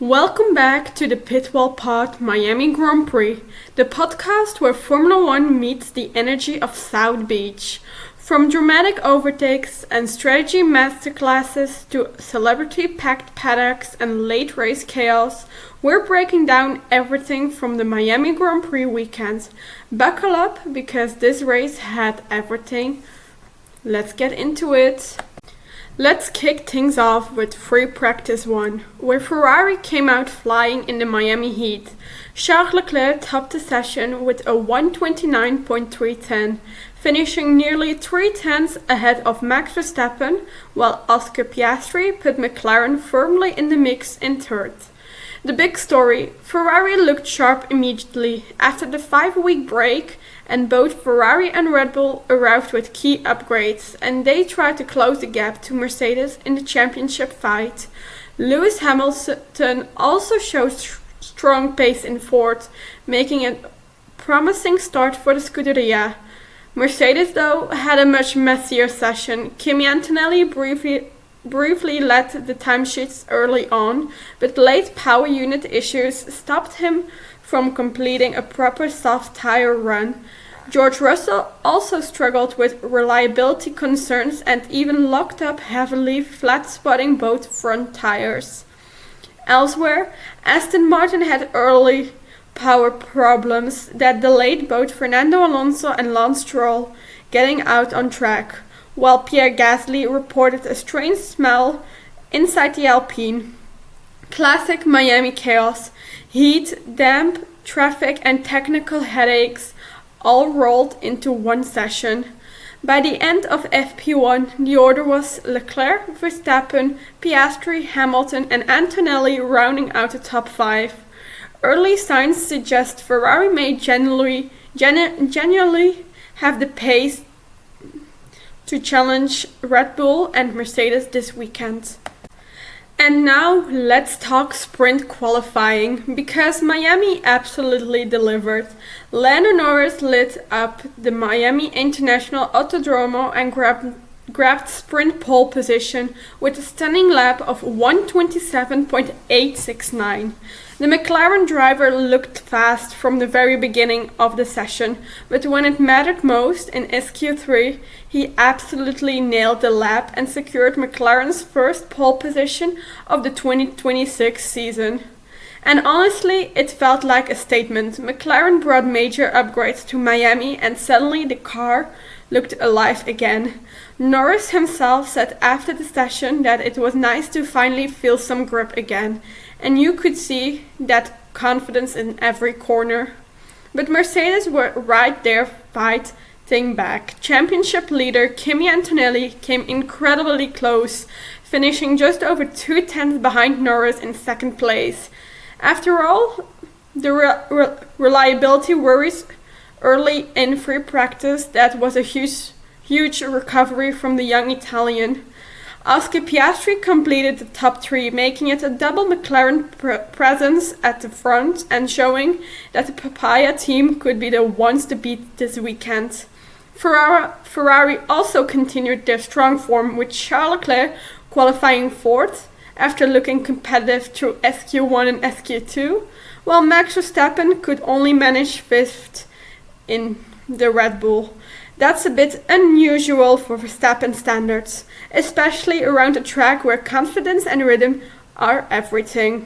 Welcome back to the Pitwall Pod Miami Grand Prix, the podcast where Formula One meets the energy of South Beach. From dramatic overtakes and strategy masterclasses to celebrity-packed paddocks and late race chaos, we're breaking down everything from the Miami Grand Prix weekend. Buckle up because this race had everything. Let's get into it. Let's kick things off with free practice 1, where Ferrari came out flying in the Miami heat. Charles Leclerc topped the session with a 129.310, finishing nearly 3 tenths ahead of Max Verstappen, while Oscar Piastri put McLaren firmly in the mix in third. The big story, Ferrari looked sharp immediately after the 5-week break, and both Ferrari and Red Bull arrived with key upgrades, and they tried to close the gap to Mercedes in the championship fight. Lewis Hamilton also showed strong pace in fourth, making a promising start for the Scuderia. Mercedes, though, had a much messier session. Kimi Antonelli briefly led the timesheets early on, but late power unit issues stopped him from completing a proper soft tire run. George Russell also struggled with reliability concerns and even locked up heavily, flat spotting both front tires. Elsewhere, Aston Martin had early power problems that delayed both Fernando Alonso and Lance Stroll getting out on track, while Pierre Gasly reported a strange smell inside the Alpine. Classic Miami chaos, heat, damp, traffic and technical headaches all rolled into one session. By the end of FP1, the order was Leclerc, Verstappen, Piastri, Hamilton and Antonelli rounding out the top 5. Early signs suggest Ferrari may genuinely have the pace to challenge Red Bull and Mercedes this weekend. And now let's talk sprint qualifying, because Miami absolutely delivered. Lando Norris lit up the Miami International Autodromo and grabbed sprint pole position with a stunning lap of 1:27.869. The McLaren driver looked fast from the very beginning of the session, but when it mattered most in SQ3, he absolutely nailed the lap and secured McLaren's first pole position of the 2026 season. And honestly, it felt like a statement. McLaren brought major upgrades to Miami and suddenly the car looked alive again. Norris himself said after the session that it was nice to finally feel some grip again, and you could see that confidence in every corner. But Mercedes were right there fighting back. Championship leader Kimi Antonelli came incredibly close, finishing just over 2 tenths behind Norris in second place. After all, the reliability worries early in free practice, that was a huge recovery from the young Italian. Oscar Piastri completed the top 3, making it a double McLaren presence at the front and showing that the Papaya team could be the ones to beat this weekend. Ferrari also continued their strong form, with Charles Leclerc qualifying 4th after looking competitive through SQ1 and SQ2, while Max Verstappen could only manage 5th in the Red Bull. That's a bit unusual for Verstappen standards, especially around a track where confidence and rhythm are everything.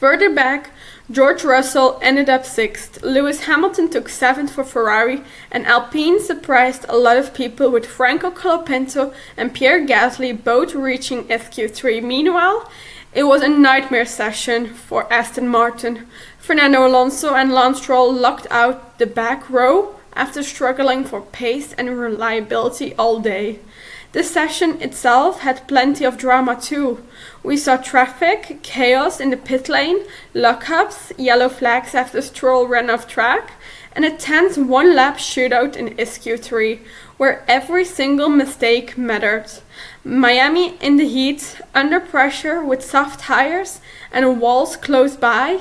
Further back, George Russell ended up 6th, Lewis Hamilton took 7th for Ferrari, and Alpine surprised a lot of people with Franco Colapinto and Pierre Gasly both reaching SQ3. Meanwhile, it was a nightmare session for Aston Martin. Fernando Alonso and Lance Stroll locked out the back row after struggling for pace and reliability all day. The session itself had plenty of drama too. We saw traffic, chaos in the pit lane, lockups, yellow flags after Stroll ran off track, and a tense one-lap shootout in SQ3, where every single mistake mattered. Miami in the heat, under pressure with soft tires and walls close by.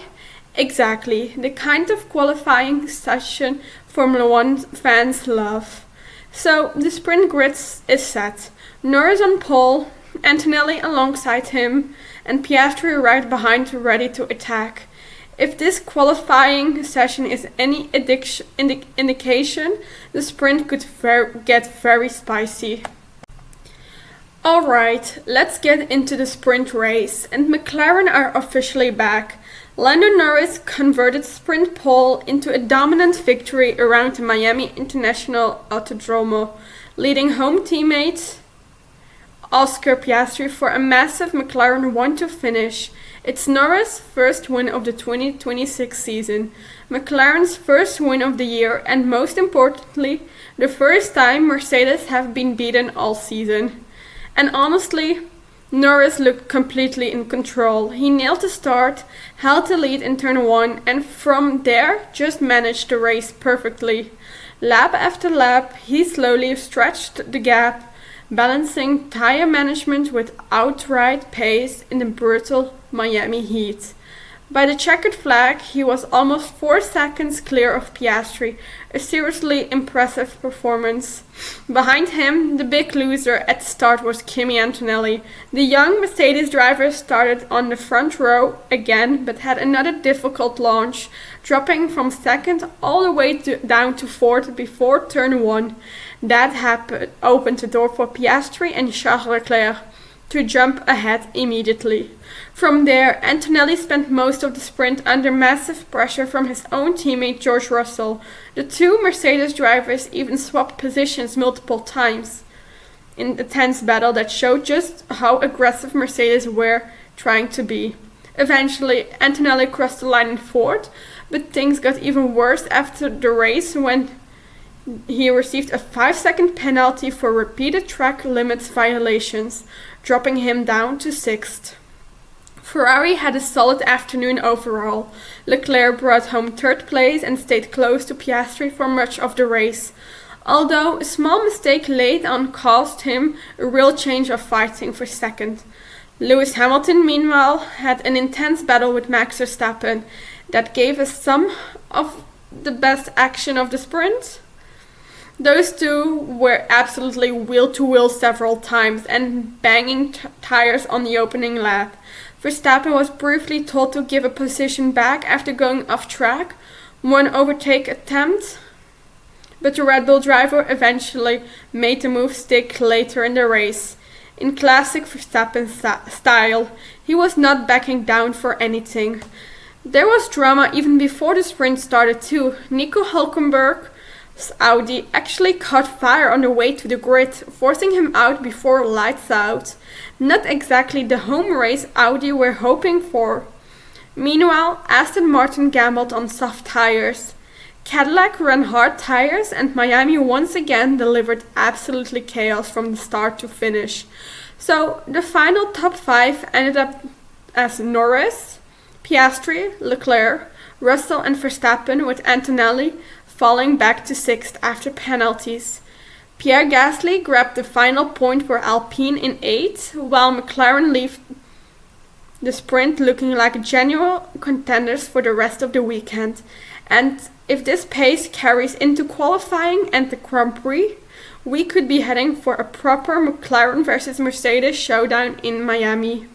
Exactly the kind of qualifying session Formula One fans love. So the sprint grid is set. Norris on pole, Antonelli alongside him, and Piastri right behind ready to attack. If this qualifying session is any indication, the sprint could get very spicy. Alright, let's get into the sprint race, and McLaren are officially back. Lando Norris converted sprint pole into a dominant victory around the Miami International Autodromo, leading home teammate Oscar Piastri for a massive McLaren 1-2 finish. It's Norris' first win of the 2026 season, McLaren's first win of the year, and most importantly, the first time Mercedes have been beaten all season. And honestly, Norris looked completely in control. He nailed the start, held the lead in turn 1, and from there just managed the race perfectly. Lap after lap, he slowly stretched the gap, balancing tire management with outright pace in the brutal Miami heat. By the checkered flag, he was almost 4 seconds clear of Piastri, a seriously impressive performance. Behind him, the big loser at the start was Kimi Antonelli. The young Mercedes driver started on the front row again, but had another difficult launch, dropping from second all the way down to fourth before turn 1. That opened the door for Piastri and Charles Leclerc to jump ahead immediately. From there, Antonelli spent most of the sprint under massive pressure from his own teammate George Russell. The two Mercedes drivers even swapped positions multiple times in a tense battle that showed just how aggressive Mercedes were trying to be. Eventually, Antonelli crossed the line in fourth, but things got even worse after the race when he received a 5-second penalty for repeated track limits violations, dropping him down to 6th. Ferrari had a solid afternoon overall. Leclerc brought home 3rd place and stayed close to Piastri for much of the race, although a small mistake late on cost him a real change of fighting for 2nd. Lewis Hamilton, meanwhile, had an intense battle with Max Verstappen that gave us some of the best action of the sprint. Those two were absolutely wheel-to-wheel several times and banging tires on the opening lap. Verstappen was briefly told to give a position back after going off track, one overtake attempt, but the Red Bull driver eventually made the move stick later in the race. In classic Verstappen style, he was not backing down for anything. There was drama even before the sprint started too. Nico Hülkenberg's Audi actually caught fire on the way to the grid, forcing him out before lights out. Not exactly the home race Audi were hoping for. Meanwhile, Aston Martin gambled on soft tires. Cadillac ran hard tires, and Miami once again delivered absolutely chaos from the start to finish. So the final top 5 ended up as Norris, Piastri, Leclerc, Russell and Verstappen, with Antonelli falling back to 6th after penalties. Pierre Gasly grabbed the final point for Alpine in 8th, while McLaren left the sprint looking like genuine contenders for the rest of the weekend. And if this pace carries into qualifying and the Grand Prix, we could be heading for a proper McLaren versus Mercedes showdown in Miami.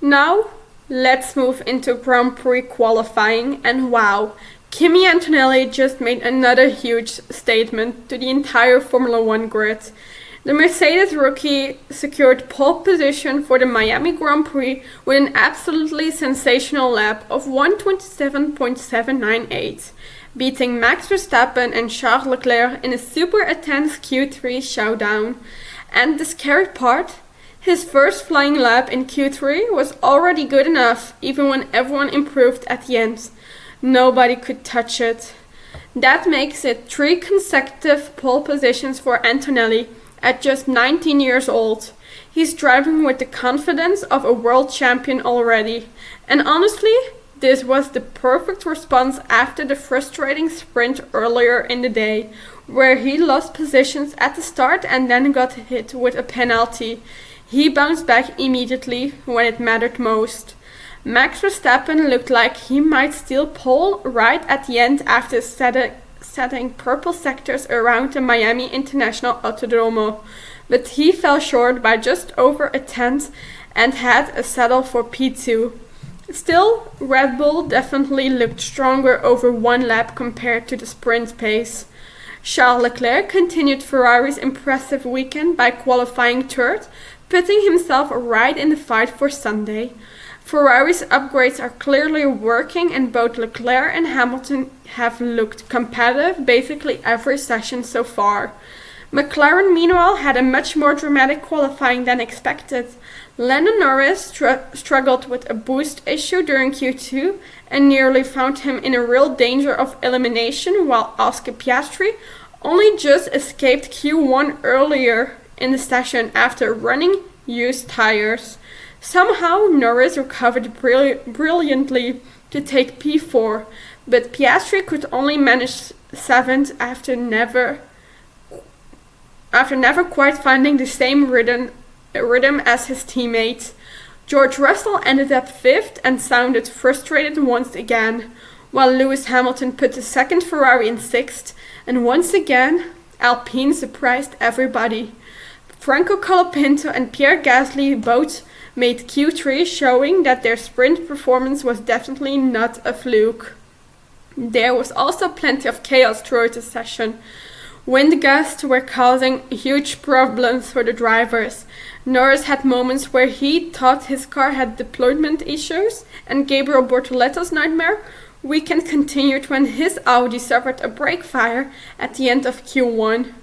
Now, let's move into Grand Prix qualifying, and wow, Kimi Antonelli just made another huge statement to the entire Formula 1 grid. The Mercedes rookie secured pole position for the Miami Grand Prix with an absolutely sensational lap of 1:27.798, beating Max Verstappen and Charles Leclerc in a super intense Q3 showdown. And the scary part? His first flying lap in Q3 was already good enough, even when everyone improved at the end. Nobody could touch it. That makes it 3 consecutive pole positions for Antonelli at just 19 years old. He's driving with the confidence of a world champion already. And honestly, this was the perfect response after the frustrating sprint earlier in the day, where he lost positions at the start and then got hit with a penalty. He bounced back immediately when it mattered most. Max Verstappen looked like he might steal pole right at the end after setting purple sectors around the Miami International Autodromo, but he fell short by just over a tenth and had a settle for P2. Still, Red Bull definitely looked stronger over one lap compared to the sprint pace. Charles Leclerc continued Ferrari's impressive weekend by qualifying third, putting himself right in the fight for Sunday. Ferrari's upgrades are clearly working and both Leclerc and Hamilton have looked competitive basically every session so far. McLaren meanwhile had a much more dramatic qualifying than expected. Lando Norris struggled with a boost issue during Q2 and nearly found him in a real danger of elimination, while Oscar Piastri only just escaped Q1 earlier in the session after running used tires. Somehow Norris recovered brilliantly to take P4, but Piastri could only manage 7th after never quite finding the same rhythm as his teammates. George Russell ended up 5th and sounded frustrated once again, while Lewis Hamilton put the second Ferrari in 6th, and once again Alpine surprised everybody. Franco Colapinto and Pierre Gasly both made Q3, showing that their sprint performance was definitely not a fluke. There was also plenty of chaos throughout the session. Wind gusts were causing huge problems for the drivers. Norris had moments where he thought his car had deployment issues, and Gabriel Bortoletto's nightmare weekend continued when his Audi suffered a brake fire at the end of Q1.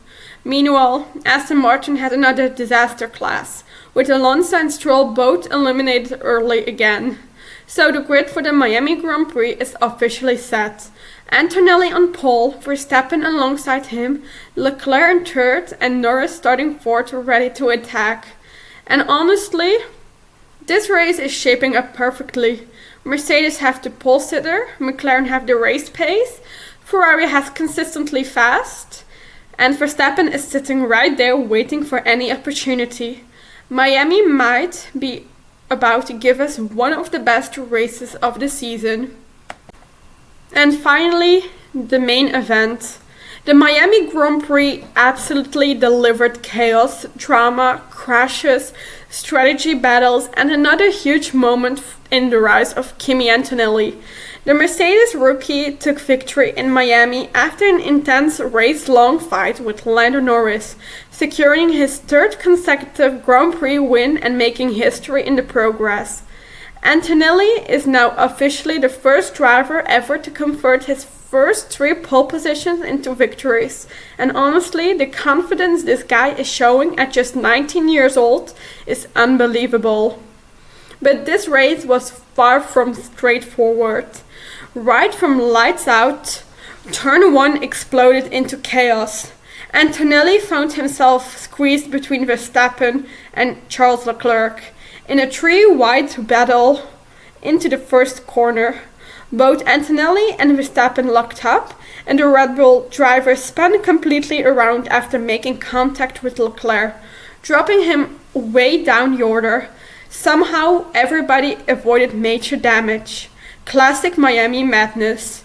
Meanwhile, Aston Martin had another disaster class, with Alonso and Stroll both eliminated early again. So the grid for the Miami Grand Prix is officially set. Antonelli on pole, Verstappen alongside him, Leclerc in third, and Norris starting fourth ready to attack. And honestly, this race is shaping up perfectly. Mercedes have the pole sitter, McLaren have the race pace, Ferrari has consistently fast, and Verstappen is sitting right there waiting for any opportunity. Miami might be about to give us one of the best races of the season. And finally, the main event. The Miami Grand Prix absolutely delivered chaos, drama, crashes, strategy battles, and another huge moment in the rise of Kimi Antonelli. The Mercedes rookie took victory in Miami after an intense race-long fight with Lando Norris, securing his third consecutive Grand Prix win and making history in the progress. Antonelli is now officially the first driver ever to convert his first 3 pole positions into victories, and honestly, the confidence this guy is showing at just 19 years old is unbelievable. But this race was far from straightforward. Right from lights out, turn 1 exploded into chaos. Antonelli found himself squeezed between Verstappen and Charles Leclerc in a 3-wide battle into the first corner. Both Antonelli and Verstappen locked up, and the Red Bull driver spun completely around after making contact with Leclerc, dropping him way down the order. Somehow everybody avoided major damage. Classic Miami madness.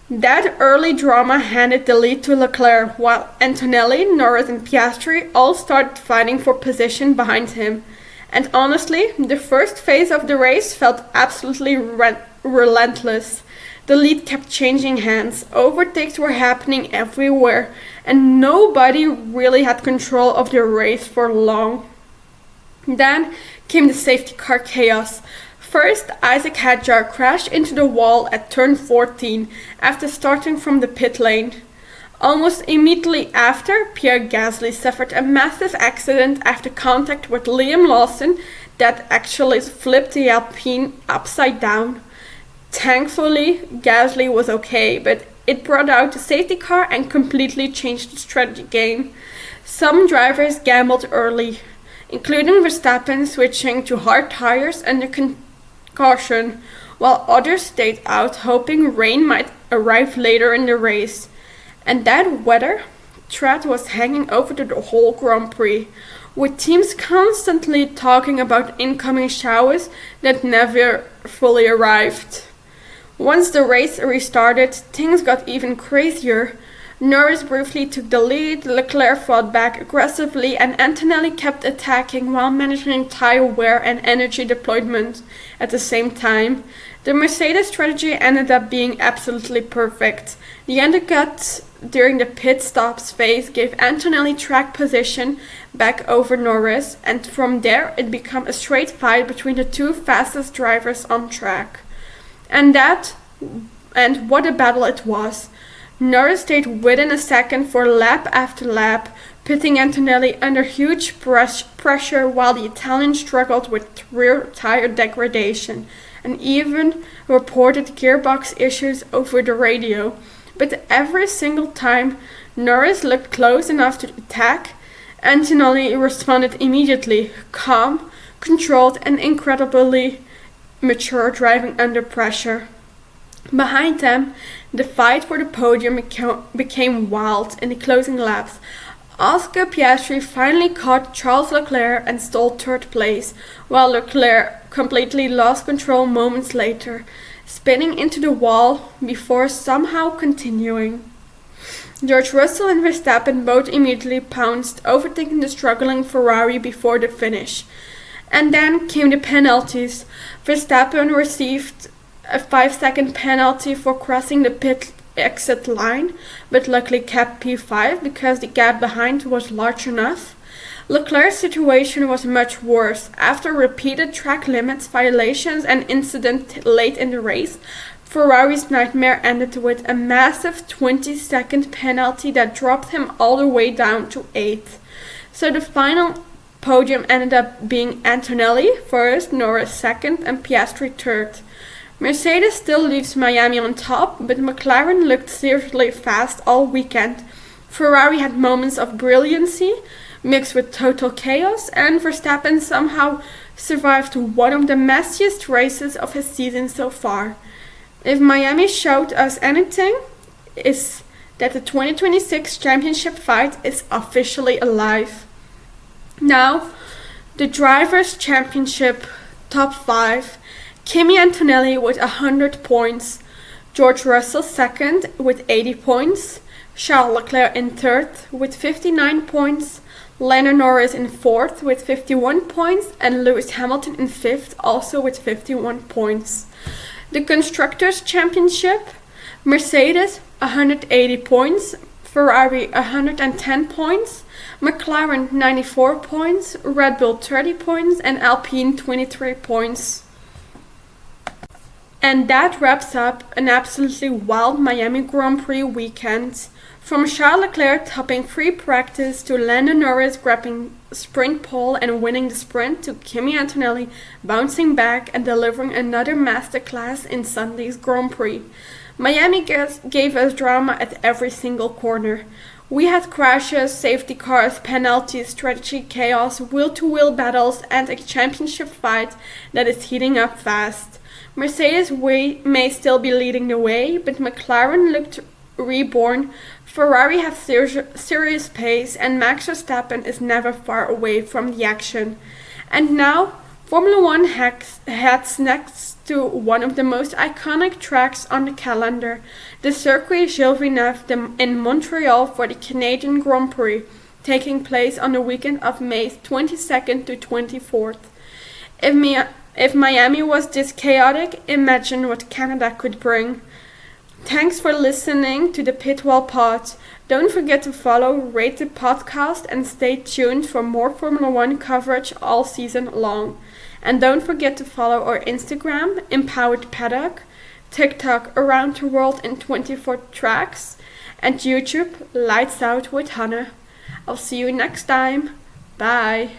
That early drama handed the lead to Leclerc, while Antonelli, Norris and Piastri all started fighting for position behind him. And honestly, the first phase of the race felt absolutely relentless. The lead kept changing hands, overtakes were happening everywhere, and nobody really had control of the race for long. Then came the safety car chaos. First, Isaac Hadjar crashed into the wall at turn 14 after starting from the pit lane. Almost immediately after, Pierre Gasly suffered a massive accident after contact with Liam Lawson that actually flipped the Alpine upside down. Thankfully, Gasly was okay, but it brought out the safety car and completely changed the strategy game. Some drivers gambled early, including Verstappen switching to hard tires under caution, while others stayed out hoping rain might arrive later in the race. And that weather threat was hanging over the whole Grand Prix, with teams constantly talking about incoming showers that never fully arrived. Once the race restarted, things got even crazier. Norris briefly took the lead, Leclerc fought back aggressively, and Antonelli kept attacking while managing tire wear and energy deployment at the same time. The Mercedes strategy ended up being absolutely perfect. The undercut during the pit stops phase gave Antonelli track position back over Norris, and from there it became a straight fight between the two fastest drivers on track. And what a battle it was. Norris stayed within a second for lap after lap, putting Antonelli under huge pressure while the Italian struggled with rear tire degradation and even reported gearbox issues over the radio. But every single time Norris looked close enough to attack, Antonelli responded immediately, calm, controlled, and incredibly mature driving under pressure. Behind them, the fight for the podium became wild in the closing laps. Oscar Piastri finally caught Charles Leclerc and stole third place, while Leclerc completely lost control moments later, spinning into the wall before somehow continuing. George Russell and Verstappen both immediately pounced, overtaking the struggling Ferrari before the finish. And then came the penalties. Verstappen received a 5-second penalty for crossing the pit exit line, but luckily kept P5 because the gap behind was large enough. Leclerc's situation was much worse. After repeated track limits violations and incident late in the race, Ferrari's nightmare ended with a massive 20-second penalty that dropped him all the way down to 8th. So the final podium ended up being Antonelli first, Norris second, and Piastri third. Mercedes still leaves Miami on top, but McLaren looked seriously fast all weekend. Ferrari had moments of brilliancy mixed with total chaos, and Verstappen somehow survived one of the messiest races of his season so far. If Miami showed us anything, is that the 2026 championship fight is officially alive. Now, the Drivers' Championship top 5. Kimi Antonelli with 100 points, George Russell second with 80 points, Charles Leclerc in third with 59 points, Lando Norris in fourth with 51 points, and Lewis Hamilton in fifth also with 51 points. The Constructors' Championship, Mercedes 180 points, Ferrari 110 points, McLaren 94 points, Red Bull 30 points, and Alpine 23 points. And that wraps up an absolutely wild Miami Grand Prix weekend. From Charles Leclerc topping free practice to Lando Norris grabbing sprint pole and winning the sprint to Kimi Antonelli bouncing back and delivering another masterclass in Sunday's Grand Prix. Miami gave us drama at every single corner. We had crashes, safety cars, penalties, strategy chaos, wheel-to-wheel battles, and a championship fight that is heating up fast. Mercedes may still be leading the way, but McLaren looked reborn, Ferrari has serious pace, and Max Verstappen is never far away from the action. And now, Formula One heads next to one of the most iconic tracks on the calendar, the Circuit Gilles Villeneuve in Montreal for the Canadian Grand Prix, taking place on the weekend of May 22nd to 24th. If Miami was this chaotic, imagine what Canada could bring. Thanks for listening to the Pitwall Pod. Don't forget to follow, rate the podcast, and stay tuned for more Formula One coverage all season long. And don't forget to follow our Instagram, Empowered Paddock, TikTok, Around the World in 24 Tracks, and YouTube, Lights Out with Hannah. I'll see you next time. Bye.